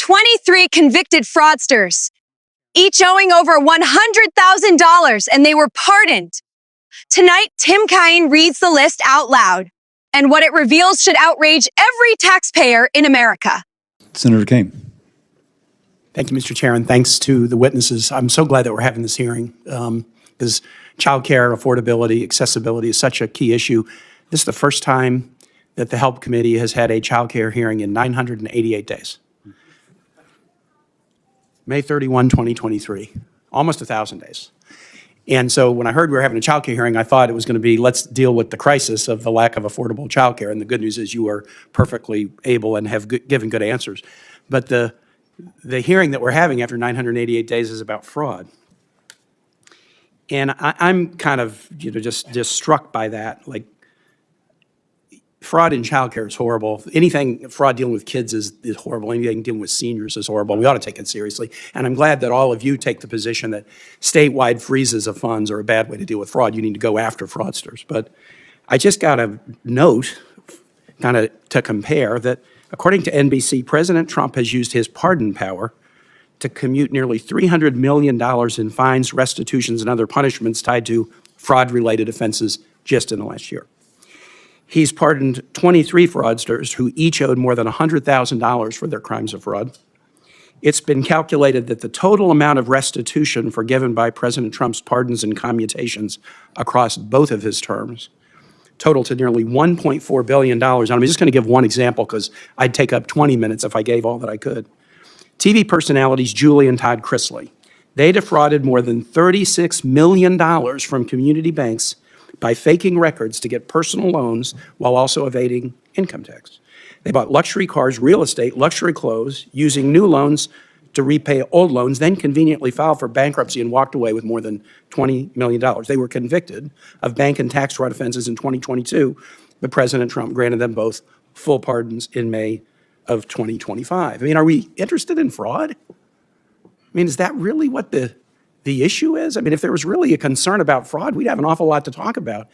23 convicted fraudsters, each owing over $100,000, and they were pardoned. Tonight, Tim Kaine reads the list out loud, and what it reveals should outrage every taxpayer in America. Senator Kaine. Thank you, Mr. Chair, and thanks to the witnesses. I'm so glad that we're having this hearing because childcare, affordability, accessibility is such a key issue. This is the first time that the Help Committee has had a childcare hearing in 988 days. May 31, 2023, almost 1,000 days. And so when I heard we were having a childcare hearing, I thought it was going to be, let's deal with the crisis of the lack of affordable childcare. And the good news is you are perfectly able and have given good answers. But the hearing that we're having after 988 days is about fraud. And I'm kind of, just struck by that. Like, fraud in childcare is horrible. Anything fraud dealing with kids is horrible. Anything dealing with seniors is horrible. We ought to take it seriously. And I'm glad that all of you take the position that statewide freezes of funds are a bad way to deal with fraud. You need to go after fraudsters. But I just got a note, kind of to compare, that according to NBC, President Trump has used his pardon power to commute nearly $300 million in fines, restitutions, and other punishments tied to fraud-related offenses just in the last year. He's pardoned 23 fraudsters who each owed more than $100,000 for their crimes of fraud. It's been calculated that the total amount of restitution forgiven by President Trump's pardons and commutations across both of his terms total to nearly $1.4 billion. And I'm just going to give one example because I'd take up 20 minutes if I gave all that I could. TV personalities Julie and Todd Chrisley, they defrauded more than $36 million from community banks by faking records to get personal loans while also evading income tax. They bought luxury cars, real estate, luxury clothes, using new loans to repay old loans, then conveniently filed for bankruptcy and walked away with more than $20 million. They were convicted of bank and tax fraud offenses in 2022, but President Trump granted them both full pardons in May of 2025. I mean, are we interested in fraud? I mean, is that really what the issue is? I mean, if there was really a concern about fraud, we'd have an awful lot to talk about.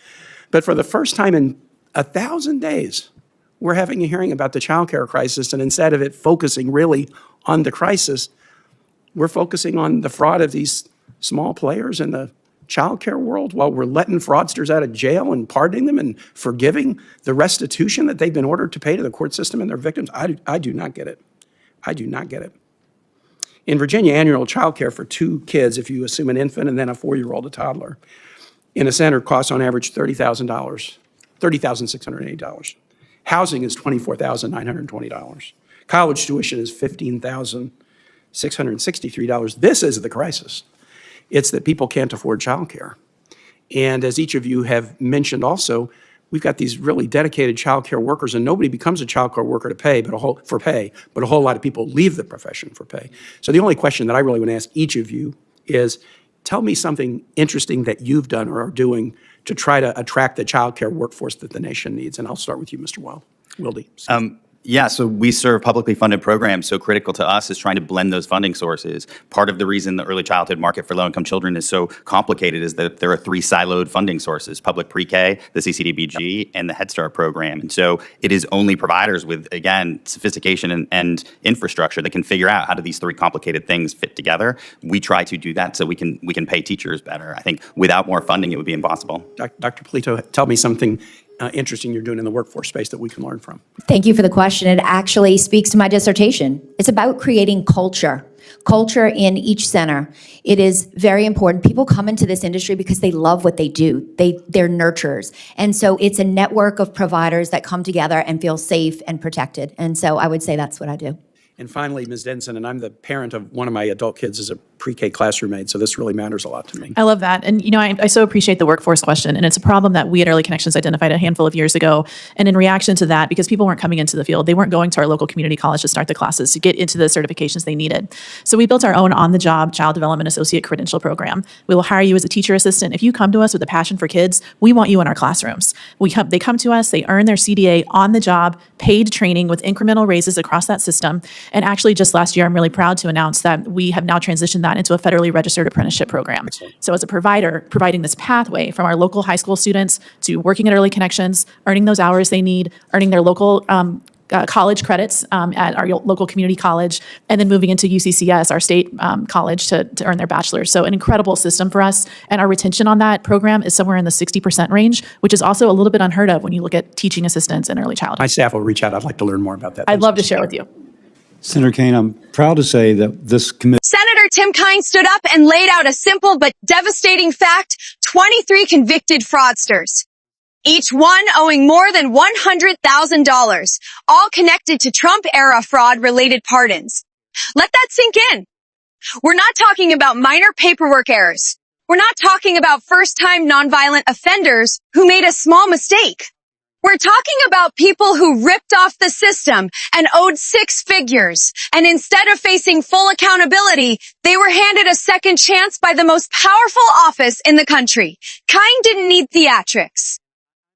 But for the first time in 1,000 days, we're having a hearing about the childcare crisis, and instead of it focusing really on the crisis, we're focusing on the fraud of these small players in the childcare world while we're letting fraudsters out of jail and pardoning them and forgiving the restitution that they've been ordered to pay to the court system and their victims. I do not get it. I do not get it. In Virginia, annual child care for 2 kids, if you assume an infant and then a 4-year-old, a toddler, in a center costs on average $30,000, $30,680. Housing is $24,920. College tuition is $15,663. This is the crisis. It's that people can't afford child care. And as each of you have mentioned also, we've got these really dedicated child care workers, and nobody becomes a child care worker but a whole lot of people leave the profession for pay. So the only question that I really want to ask each of you is, tell me something interesting that you've done or are doing to try to attract the child care workforce that the nation needs. And I'll start with you, Mr. Wilde. Yeah, so we serve publicly funded programs. So critical to us is trying to blend those funding sources. Part of the reason the early childhood market for low-income children is so complicated is that there are 3 siloed funding sources: public pre-K, the CCDBG, and the Head Start program. And so it is only providers with, again, sophistication and infrastructure that can figure out how do these 3 complicated things fit together. We try to do that so we can pay teachers better. I think without more funding, it would be impossible. Dr. Polito, tell me something interesting you're doing in the workforce space that we can learn from. Thank you for the question. It actually speaks to my dissertation. It's about creating culture in each center. It is very important. People come into this industry because they love what they do. They're nurturers. And so it's a network of providers that come together and feel safe and protected. And so I would say that's what I do. And finally, Ms. Denson, and I'm the parent of one of my adult kids as a pre-K classroom aide, so this really matters a lot to me. I love that. And, I so appreciate the workforce question. And it's a problem that we at Early Connections identified a handful of years ago. And in reaction to that, because people weren't coming into the field, they weren't going to our local community college to start the classes, to get into the certifications they needed. So we built our own on-the-job Child Development Associate Credential Program. We will hire you as a teacher assistant. If you come to us with a passion for kids, we want you in our classrooms. They come to us, they earn their CDA on the job, paid training with incremental raises across that system. And actually, just last year, I'm really proud to announce that we have now transitioned that into a federally registered apprenticeship program. Excellent. So as a provider, providing this pathway from our local high school students to working at Early Connections, earning those hours they need, earning their local college credits at our local community college, and then moving into UCCS, our state college, to earn their bachelor's. So an incredible system for us. And our retention on that program is somewhere in the 60% range, which is also a little bit unheard of when you look at teaching assistants in early childhood. My staff will reach out. I'd like to learn more about that. I'd love to share with you. Senator Kaine, I'm proud to say that this committee. Senator Tim Kaine stood up and laid out a simple but devastating fact: 23 convicted fraudsters, each one owing more than $100,000, all connected to Trump-era fraud-related pardons. Let that sink in. We're not talking about minor paperwork errors. We're not talking about first-time nonviolent offenders who made a small mistake. We're talking about people who ripped off the system and owed six figures, and instead of facing full accountability, they were handed a second chance by the most powerful office in the country. Kaine didn't need theatrics.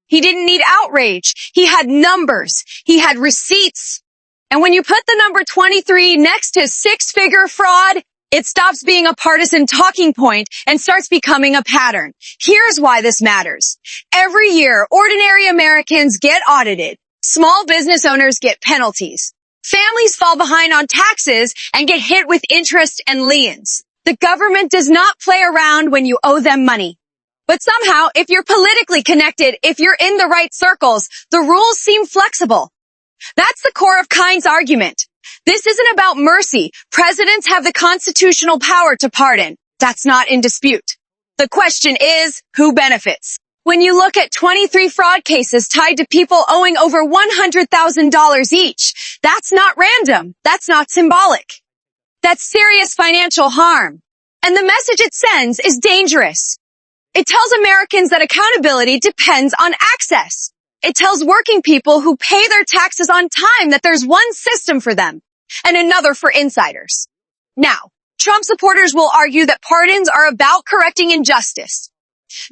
He didn't need outrage. He had numbers. He had receipts. And when you put the number 23 next to six-figure fraud, it stops being a partisan talking point and starts becoming a pattern. Here's why this matters. Every year, ordinary Americans get audited. Small business owners get penalties. Families fall behind on taxes and get hit with interest and liens. The government does not play around when you owe them money. But somehow, if you're politically connected, if you're in the right circles, the rules seem flexible. That's the core of Kaine's argument. This isn't about mercy. Presidents have the constitutional power to pardon. That's not in dispute. The question is, who benefits? When you look at 23 fraud cases tied to people owing over $100,000 each, that's not random. That's not symbolic. That's serious financial harm. And the message it sends is dangerous. It tells Americans that accountability depends on access. It tells working people who pay their taxes on time that there's one system for them and another for insiders. Now, Trump supporters will argue that pardons are about correcting injustice.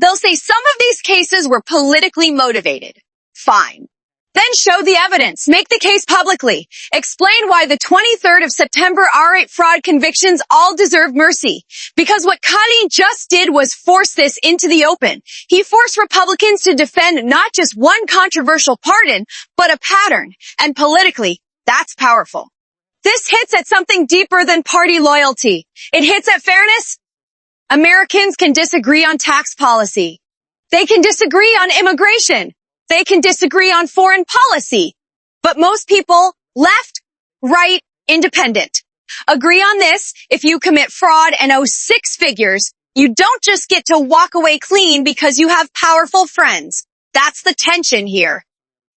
They'll say some of these cases were politically motivated. Fine. Then show the evidence. Make the case publicly. Explain why the 23rd of September R8 fraud convictions all deserve mercy. Because what Kaine just did was force this into the open. He forced Republicans to defend not just one controversial pardon, but a pattern. And politically, that's powerful. This hits at something deeper than party loyalty. It hits at fairness. Americans can disagree on tax policy. They can disagree on immigration. They can disagree on foreign policy. But most people, left, right, independent, agree on this: if you commit fraud and owe six figures, you don't just get to walk away clean because you have powerful friends. That's the tension here.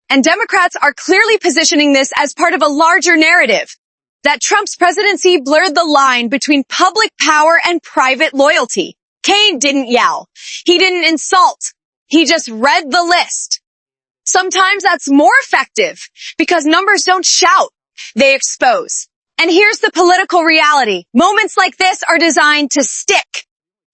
And Democrats are clearly positioning this as part of a larger narrative, that Trump's presidency blurred the line between public power and private loyalty. Kaine didn't yell. He didn't insult. He just read the list. Sometimes that's more effective because numbers don't shout, they expose. And here's the political reality. Moments like this are designed to stick.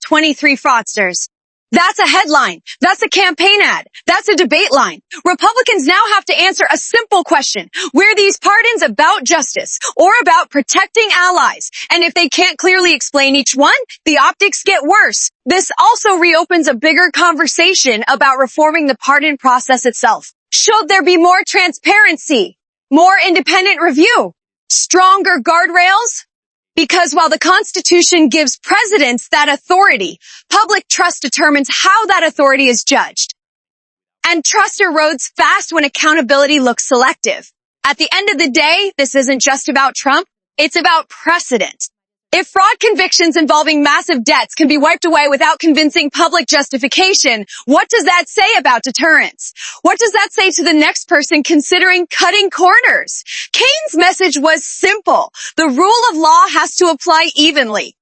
23 fraudsters. That's a headline. That's a campaign ad. That's a debate line. Republicans now have to answer a simple question. Were these pardons about justice or about protecting allies? And if they can't clearly explain each one, the optics get worse. This also reopens a bigger conversation about reforming the pardon process itself. Should there be more transparency, more independent review, stronger guardrails? Because while the Constitution gives presidents that authority, public trust determines how that authority is judged. And trust erodes fast when accountability looks selective. At the end of the day, this isn't just about Trump, it's about precedent. If fraud convictions involving massive debts can be wiped away without convincing public justification, what does that say about deterrence? What does that say to the next person considering cutting corners? Kaine's message was simple. The rule of law has to apply evenly.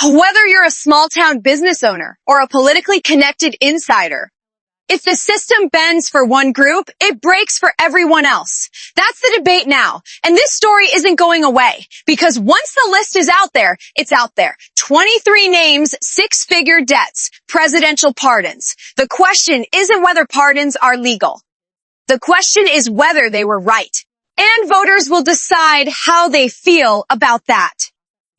Whether you're a small-town business owner or a politically connected insider, if the system bends for one group, it breaks for everyone else. That's the debate now. And this story isn't going away because once the list is out there, it's out there. 23 names, six-figure debts, presidential pardons. The question isn't whether pardons are legal. The question is whether they were right. And voters will decide how they feel about that.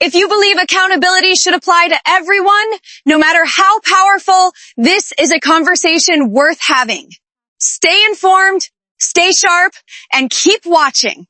If you believe accountability should apply to everyone, no matter how powerful, this is a conversation worth having. Stay informed, Stay sharp and keep watching.